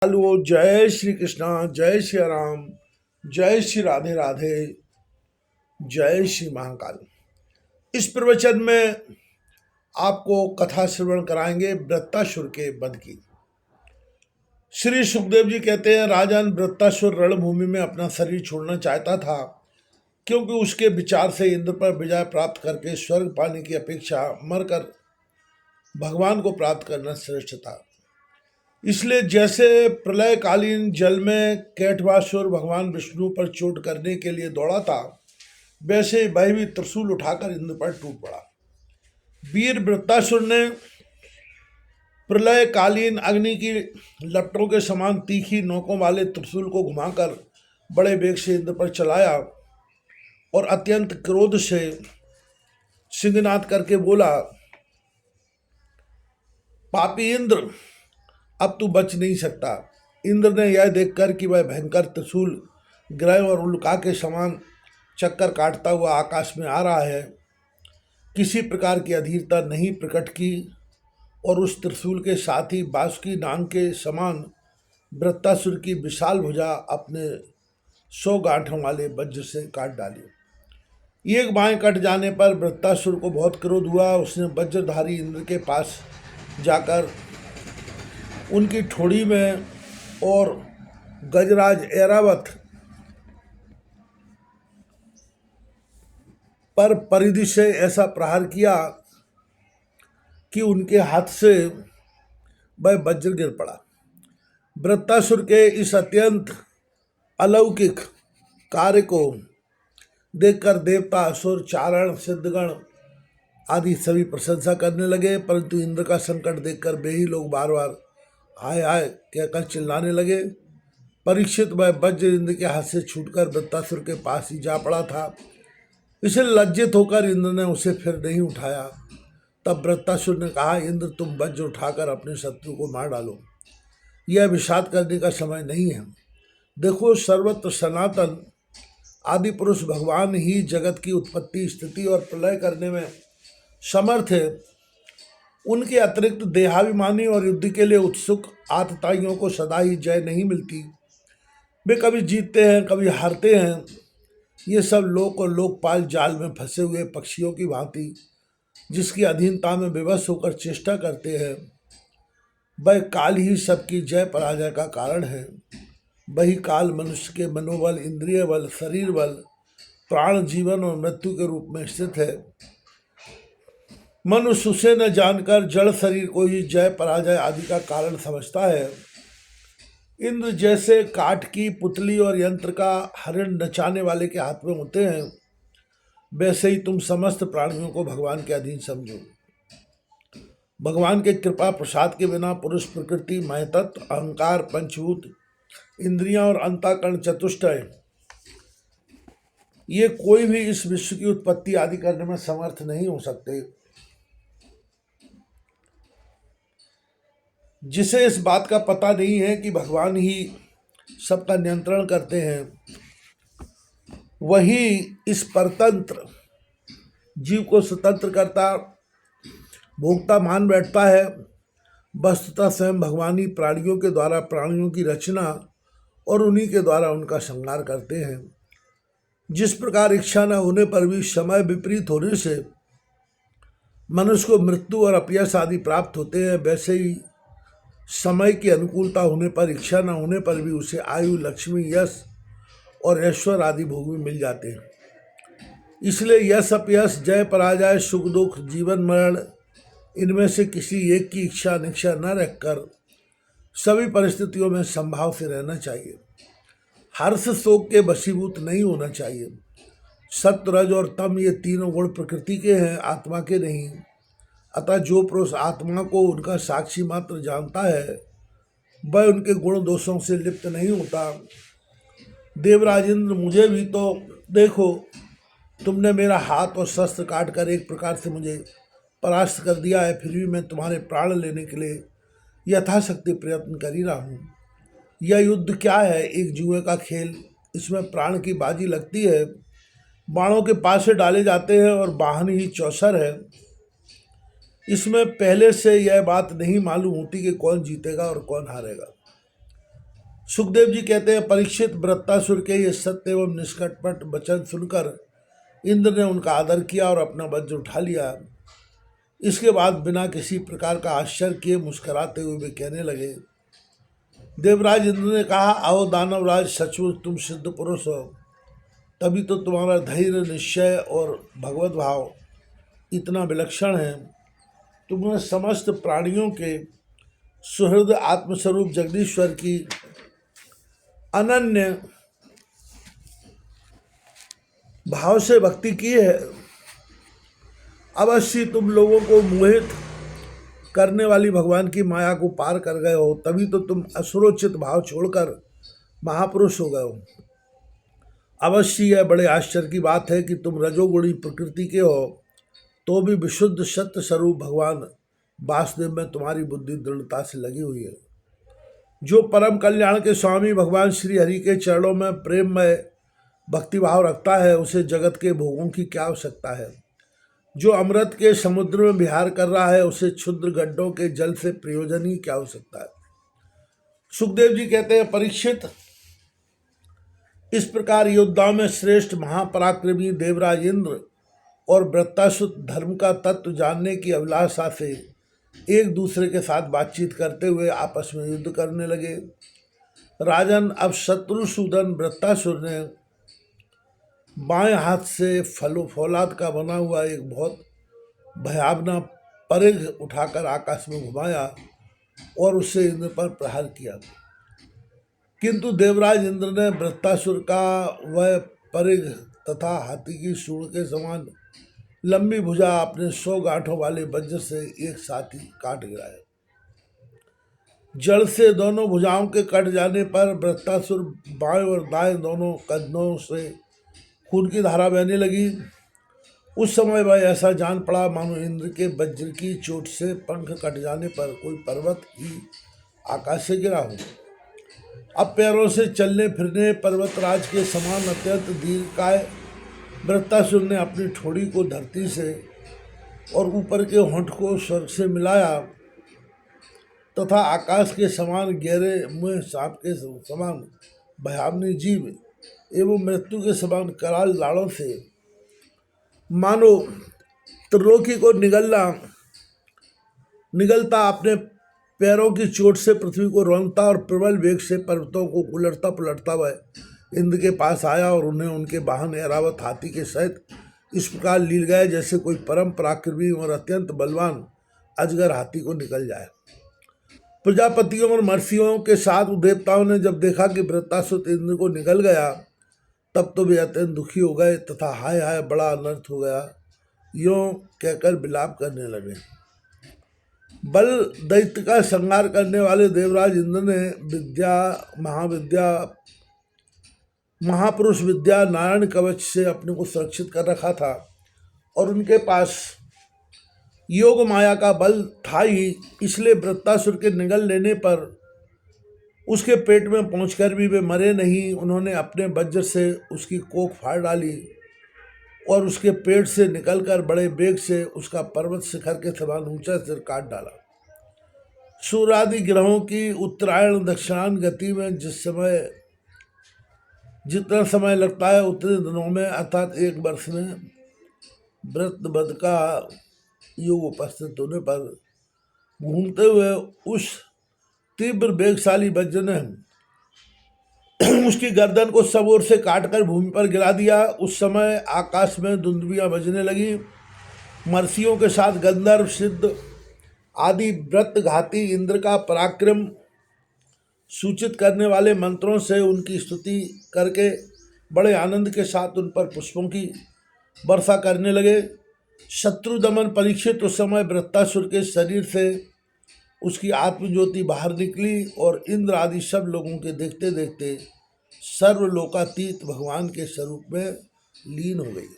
Hello, जय श्री कृष्णा, जय श्री राम, जय श्री राधे राधे, जय श्री महाकाल। इस प्रवचन में आपको कथा श्रवण कराएंगे वृत्तासुर के वध की। श्री सुखदेव जी कहते हैं, राजन वृत्तासुर रणभूमि में अपना शरीर छोड़ना चाहता था, क्योंकि उसके विचार से इंद्र पर विजय प्राप्त करके स्वर्ग पाने की अपेक्षा मरकर भगवान को प्राप्त करना श्रेष्ठ था। इसलिए जैसे प्रलयकालीन जल में कैटभासुर भगवान विष्णु पर चोट करने के लिए दौड़ा था, वैसे वह भी त्रिशूल उठाकर इंद्र पर टूट पड़ा। वीर वृत्तासुर ने प्रलयकालीन अग्नि की लपटों के समान तीखी नोकों वाले त्रिशूल को घुमाकर बड़े वेग से इंद्र पर चलाया और अत्यंत क्रोध से सिंहनाद करके बोला, पापी इंद्र, अब तू बच नहीं सकता। इंद्र ने यह देखकर कि वह भयंकर त्रिशूल ग्रह और उल्का के समान चक्कर काटता हुआ आकाश में आ रहा है, किसी प्रकार की अधीरता नहीं प्रकट की और उस त्रिशूल के साथ ही बासुकी नाग के समान वृत्तासुर की विशाल भुजा अपने 100 गांठों वाले वज्र से काट डाली। एक बाएं कट जाने पर वृत्तासुर को बहुत क्रोध हुआ। उसने वज्रधारी इंद्र के पास जाकर उनकी ठोड़ी में और गजराज ऐरावत पर परिधि से ऐसा प्रहार किया कि उनके हाथ से वह वज्र गिर पड़ा। वृत्तासुर के इस अत्यंत अलौकिक कार्य को देखकर देवता, असुर, चारण, सिद्धगण आदि सभी प्रशंसा करने लगे, परंतु इंद्र का संकट देखकर वे ही लोग बार बार हाय हाय कहकर चिल्लाने लगे। परीक्षित वह वज्र इंद्र के हाथ से छूटकर वृत्तासुर के पास ही जा पड़ा था। इसे लज्जित होकर इंद्र ने उसे फिर नहीं उठाया। तब वृत्तासुर ने कहा, इंद्र, तुम वज्र उठाकर अपने शत्रु को मार डालो, यह विषाद करने का समय नहीं है। देखो, सर्वत्र सनातन आदि पुरुष भगवान ही जगत की उत्पत्ति, स्थिति और प्रलय करने में समर्थ है। उनके अतिरिक्त देहाभिमानी और युद्ध के लिए उत्सुक आतताइयों को सदा ही जय नहीं मिलती। वे कभी जीतते हैं, कभी हारते हैं। ये सब लोक और लोकपाल जाल में फंसे हुए पक्षियों की भांति जिसकी अधीनता में विवश होकर चेष्टा करते हैं, वह काल ही सबकी जय पराजय का कारण है। वही काल मनुष्य के मनोबल, इंद्रिय बल, शरीर बल, प्राण, जीवन और मृत्यु के रूप में स्थित है। मनुष्य उसे न जानकर जड़ शरीर को ही जय पराजय आदि का कारण समझता है। इंद्र जैसे काठ की पुतली और यंत्र का हरिण नचाने वाले के हाथ में होते हैं, वैसे ही तुम समस्त प्राणियों को भगवान के अधीन समझो। भगवान के कृपा प्रसाद के बिना पुरुष प्रकृति, महतत्व, अहंकार, पंचभूत, इंद्रियां और अंतःकरण चतुष्टय, ये कोई भी इस विश्व की उत्पत्ति आदि करने में समर्थ नहीं हो सकते। जिसे इस बात का पता नहीं है कि भगवान ही सबका नियंत्रण करते हैं, वही इस परतंत्र जीव को स्वतंत्र करता, भोक्ता मान बैठता है। वस्तुतः स्वयं भगवान ही प्राणियों के द्वारा प्राणियों की रचना और उन्हीं के द्वारा उनका संहार करते हैं। जिस प्रकार इच्छा न होने पर भी समय विपरीत होने से मनुष्य को मृत्यु और अपयश आदि प्राप्त होते हैं, वैसे ही समय की अनुकूलता होने पर, इच्छा न होने पर भी उसे आयु, लक्ष्मी, यश और ऐश्वर्य आदि भोग में मिल जाते हैं। इसलिए यश, अपयश, जय पराजय, सुख दुख, जीवन मरण, इनमें से किसी एक की इच्छा अनिच्छा न रखकर सभी परिस्थितियों में संभाव से रहना चाहिए। हर्ष शोक के वशीभूत नहीं होना चाहिए। सत्व, रज और तम ये तीनों गुण प्रकृति के हैं, आत्मा के नहीं। अतः जो पुरुष आत्मा को उनका साक्षी मात्र जानता है, वह उनके गुण दोषों से लिप्त नहीं होता। देवराज इंद्र, मुझे भी तो देखो, तुमने मेरा हाथ और शस्त्र काट कर एक प्रकार से मुझे परास्त कर दिया है, फिर भी मैं तुम्हारे प्राण लेने के लिए यथाशक्ति प्रयत्न कर ही रहा हूँ। यह युद्ध क्या है? एक जुए का खेल। इसमें प्राण की बाजी लगती है, बाणों के पास से डाले जाते हैं और वाहन ही चौसर है। इसमें पहले से यह बात नहीं मालूम होती कि कौन जीतेगा और कौन हारेगा। सुखदेव जी कहते हैं, परीक्षित, वृत्तासुर के ये सत्य एवं निष्कपट वचन सुनकर इंद्र ने उनका आदर किया और अपना वज्र उठा लिया। इसके बाद बिना किसी प्रकार का आश्चर्य किए मुस्कुराते हुए वे कहने लगे। देवराज इंद्र ने कहा, आओ दानवराज, सचमुच तुम सिद्ध पुरुष हो, तभी तो तुम्हारा धैर्य, निश्चय और भगवत भाव इतना विलक्षण है। तुम्हें समस्त प्राणियों के सुहृद आत्मस्वरूप जगदीश्वर की अनन्य भाव से भक्ति की है। अवश्य तुम लोगों को मोहित करने वाली भगवान की माया को पार कर गए हो, तभी तो तुम असुरोचित भाव छोड़कर महापुरुष हो गए हो। अवश्य यह बड़े आश्चर्य की बात है कि तुम रजोगुणी प्रकृति के हो, तो भी विशुद्ध सत्य स्वरूप भगवान वासुदेव में तुम्हारी बुद्धि दृढ़ता से लगी हुई है। जो परम कल्याण के स्वामी भगवान श्री हरि के चरणों में प्रेममय भक्तिभाव रखता है, उसे जगत के भोगों की क्या आवश्यकता है। जो अमृत के समुद्र में विहार कर रहा है, उसे क्षुद्र गड्ढों के जल से प्रयोजन ही क्या हो सकता है। सुखदेव जी कहते हैं, परीक्षित, इस प्रकार योद्धाओं में श्रेष्ठ महापराक्रमी देवराज इंद्र और वृत्तासुर धर्म का तत्व जानने की अभिलाषा से एक दूसरे के साथ बातचीत करते हुए आपस में युद्ध करने लगे। राजन, अब शत्रुसूदन वृत्तासुर ने बाएं हाथ से फौलाद का बना हुआ एक बहुत भयावना परिघ उठाकर आकाश में घुमाया और उससे इंद्र पर प्रहार किया। किंतु देवराज इंद्र ने वृत्तासुर का वह परिघ तथा हाथी की सूंड के समान लंबी भुजा अपने 100 गांठों वाले वज्र से एक साथ ही काट गिराया। जड़ से दोनों भुजाओं के कट जाने पर वृत्तासुर बाएं और दाएं दोनों कंधों से खून की धारा बहने लगी। उस समय वह ऐसा जान पड़ा मानो इंद्र के वज्र की चोट से पंख कट जाने पर कोई पर्वत ही आकाश से गिरा हो। अब पैरों से चलने फिरने पर्वतराज के समान अत्यंत दीर्घकाय वृत्तासुर ने अपनी ठोड़ी को धरती से और ऊपर के होंठ को स्वर्ग से मिलाया तथा आकाश के समान गहरे मुँह, सांप के समान भयावनी जीभ एवं मृत्यु के समान कराल लाड़ों से मानो त्रिलोकी को निगलता अपने पैरों की चोट से पृथ्वी को रौंदता और प्रबल वेग से पर्वतों को उलटता पुलटता हुआ इंद्र के पास आया और उन्हें उनके वाहन ऐरावत हाथी के सहित इस प्रकार लील गए जैसे कोई परम पराक्रमी और अत्यंत बलवान अजगर हाथी को निकल जाए। प्रजापतियों और महर्षियों के साथ देवताओं ने जब देखा कि वृत्तासुर इंद्र को निकल गया, तब तो वे अत्यंत दुखी हो गए तथा हाय हाय बड़ा अनर्थ हो गया यों कहकर विलाप करने लगे। बल दैत्य का संहार करने वाले देवराज इंद्र ने महापुरुष विद्या नारायण कवच से अपने को सुरक्षित कर रखा था और उनके पास योग माया का बल था ही, इसलिए वृत्तासुर के निगल लेने पर उसके पेट में पहुंचकर भी वे मरे नहीं। उन्होंने अपने वज्र से उसकी कोख फाड़ डाली और उसके पेट से निकलकर बड़े वेग से उसका पर्वत शिखर के समान ऊंचा सिर काट डाला। सूर्यादि ग्रहों की उत्तरायण दक्षिणायन गति में जितना समय लगता है उतने दिनों में अर्थात 1 वर्ष में वृत्तबद्ध का योग उपस्थित होने पर घूमते हुए उस तीव्र वेगशाली वज्र ने उसकी गर्दन को सब ओर से काटकर भूमि पर गिरा दिया। उस समय आकाश में दुंदुभियां बजने लगी। महर्षियों के साथ गंधर्व, सिद्ध आदि व्रतघाती इंद्र का पराक्रम सूचित करने वाले मंत्रों से उनकी स्तुति करके बड़े आनंद के साथ उन पर पुष्पों की वर्षा करने लगे। शत्रु दमन परीक्षित, उस समय वृत्तासुर के शरीर से उसकी आत्मज्योति बाहर निकली और इंद्र आदि सब लोगों के देखते देखते सर्वलोकातीत भगवान के स्वरूप में लीन हो गई।